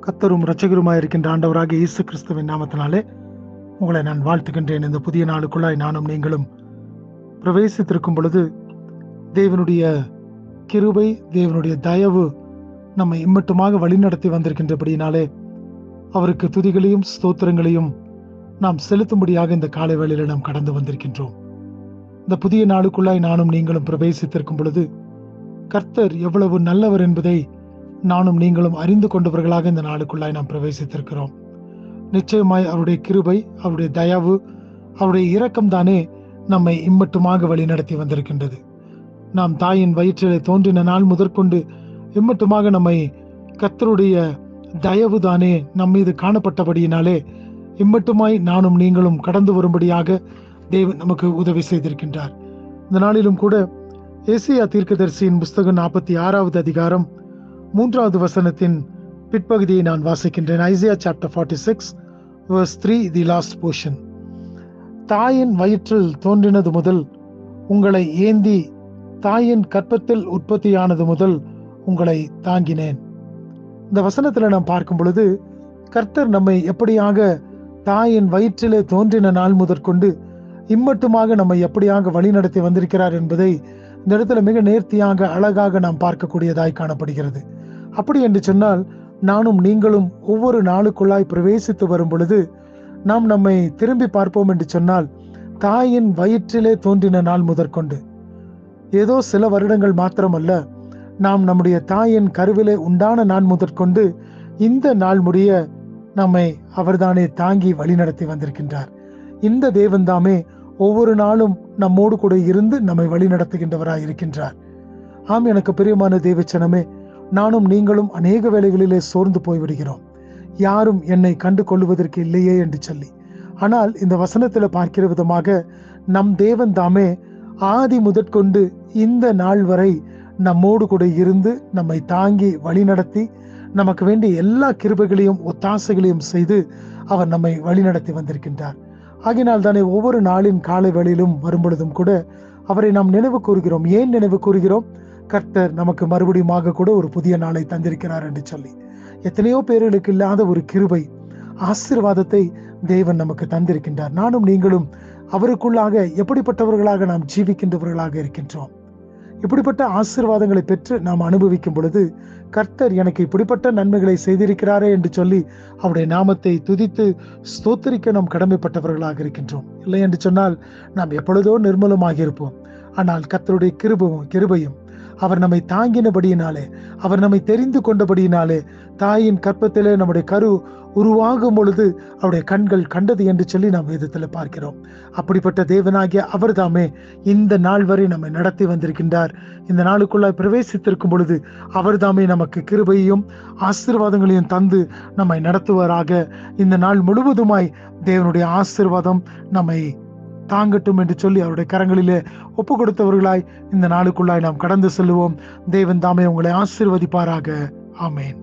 கர்த்தரும் இரட்சகருமாய் இருக்கின்ற ஆண்டவராகிய இயேசு கிறிஸ்துவின் நாமத்தினாலே உங்களை நான் வாழ்த்துகின்றேன். இந்த புதிய நாளுக்குள்ளாய் நானும் நீங்களும் பிரவேசித்திருக்கும் பொழுது தேவனுடைய கிருபை, தேவனுடைய தயவு நம்மை இம்மட்டுமாக வழிநடத்தி வந்திருக்கின்றபடியினாலே அவருக்கு துதிகளையும் ஸ்தோத்திரங்களையும் நாம் செலுத்தும்படியாக இந்த காலை வேளையில நாம் கடந்து வந்திருக்கின்றோம். இந்த புதிய நாளுக்குள்ளாய் நானும் நீங்களும் பிரவேசித்திருக்கும் பொழுது கர்த்தர் எவ்வளவு நல்லவர் என்பதை நானும் நீங்களும் அறிந்து கொண்டவர்களாக இந்த நாளுக்குள்ளாய் நாம் பிரவேசித்திருக்கிறோம். நிச்சயமாய் அவருடைய கிருபை, அவருடைய தயவு, அவருடைய இரக்கம் தானே நம்மை இம்மட்டுமாக வழிநடத்தி வந்திருக்கின்றது. நாம் தாயின் வயிற்றிலே தோன்றின நாள் முதற்கொண்டு இம்மட்டுமாக நம்மை கர்த்தருடைய தயவு தானே நம் மீது காணப்பட்டபடியினாலே இம்மட்டுமாய் நானும் நீங்களும் கடந்து வரும்படியாக தேவன் நமக்கு உதவி செய்திருக்கின்றார். இந்த நாளிலும் கூட ஏசாயா தீர்க்கதரிசியின் புஸ்தகம் 46வது அதிகாரம் 3வது வசனத்தின் பிற்பகுதியை நான் வாசிக்கின்றேன். Isaiah chapter 46 verse 3, the last portion. தாயின் வயிற்றில் தோன்றினது முதல் உங்களை ஏந்தி, தாயின் கற்பத்தில் உற்பத்தியானது முதல் உங்களை தாங்கினேன். இந்த வசனத்துல நாம் பார்க்கும் பொழுது கர்த்தர் நம்மை எப்படியாக தாயின் வயிற்றிலே தோன்றின நாள் முதற்கொண்டு இம்மட்டுமாக நம்மை எப்படியாக வழிநடத்தி வந்திருக்கிறார் என்பதை இந்த இடத்துல மிக நேர்த்தியாக அழகாக நாம் பார்க்கக்கூடியதாய் காணப்படுகிறது. அப்படி என்று சொன்னால் நானும் நீங்களும் ஒவ்வொரு நாளுக்குள்ளாய் பிரவேசித்து வரும் பொழுது நாம் நம்மை திரும்பி பார்ப்போம் என்று சொன்னால் தாயின் வயிற்றிலே தோன்றின நாள் முதற்கொண்டு ஏதோ சில வருடங்கள் மாத்திரமல்ல, நாம் நம்முடைய தாயின் கருவிலே உண்டான நாள் முதற்கொண்டு இந்த நாள் முடிய நம்மை அவர்தானே தாங்கி வழிநடத்தி வந்திருக்கின்றார். இந்த தேவன் தாமே ஒவ்வொரு நாளும் நம்மோடு கூட இருந்து நம்மை வழிநடத்துகின்றவராய் இருக்கின்றார். ஆம், எனக்கு பிரியமான தேவச்சனமே, நானும் நீங்களும் அநேக வேளைகளிலே சோர்ந்து போய்விடுகிறோம். யாரும் என்னை கண்டு கொள்வதற்கு இல்லையே என்று சொல்லி. ஆனால் இந்த வசனத்துல பார்க்கிற விதமாக நம் தேவன் தாமே ஆதி முதற்கொண்டு இந்த நாள் வரை நம்மோடு கூட இருந்து நம்மை தாங்கி வழிநடத்தி நமக்கு வேண்டிய எல்லா கிருபைகளையும் ஒத்தாசைகளையும் செய்து அவர் நம்மை வழிநடத்தி வந்திருக்கின்றார். ஆகினால் தானே ஒவ்வொரு நாளின் காலை வேளையிலும் வரும்பொழுதும் கூட அவரை நாம் நினைவு கூறுகிறோம். ஏன் நினைவு கூறுகிறோம்? கர்த்தர் நமக்கு மறுபடியும் கூட ஒரு புதிய நாளை தந்திருக்கிறார் என்று சொல்லி. எத்தனையோ பேர்களுக்கு இல்லாத ஒரு கிருபை, ஆசீர்வாதத்தை தேவன் நமக்கு தந்திருக்கின்றார். நானும் நீங்களும் அவருக்குள்ளாக எப்படிப்பட்டவர்களாக நாம் ஜீவிக்கின்றவர்களாக இருக்கின்றோம். இப்படிப்பட்ட ஆசீர்வாதங்களை பெற்று நாம் அனுபவிக்கும் பொழுது கர்த்தர் எனக்கு இப்படிப்பட்ட நன்மைகளை செய்திருக்கிறாரே என்று சொல்லி அவருடைய நாமத்தை துதித்து ஸ்தோத்திரிக்க நாம் கடமைப்பட்டவர்களாக இருக்கின்றோம். இல்லை என்று சொன்னால் நாம் எப்பொழுதோ நிர்மூலமாக இருப்போம். ஆனால் கர்த்தருடைய கிருபையும் அவர் நம்மை தாங்கினபடியினாலே, அவர் நம்மை தெரிந்து கொண்டபடியினாலே, தாயின் கற்பத்திலே நம்முடைய கரு உருவாகும் பொழுது அவருடைய கண்கள் கண்டது என்று சொல்லி நாம் வேதத்துல பார்க்கிறோம். அப்படிப்பட்ட தேவனாகிய அவர் தாமே இந்த நாள் வரை நம்மை நடத்தி வந்திருக்கின்றார். இந்த நாளுக்குள்ளாய் பிரவேசித்திருக்கும் பொழுது அவர் தாமே நமக்கு கிருபையையும் ஆசீர்வாதங்களையும் தந்து நம்மை நடத்துவாராக. இந்த நாள் முழுவதுமாய் தேவனுடைய ஆசீர்வாதம் நம்மை தாங்கட்டும் என்று சொல்லி அவருடைய கரங்களிலே ஒப்பு கொடுத்தவர்களாய் இந்த நாளுக்குள்ளாய் நாம் கடந்து செல்லுவோம். தேவன் தாமே உங்களை ஆசீர்வதிப்பாராக. ஆமேன்.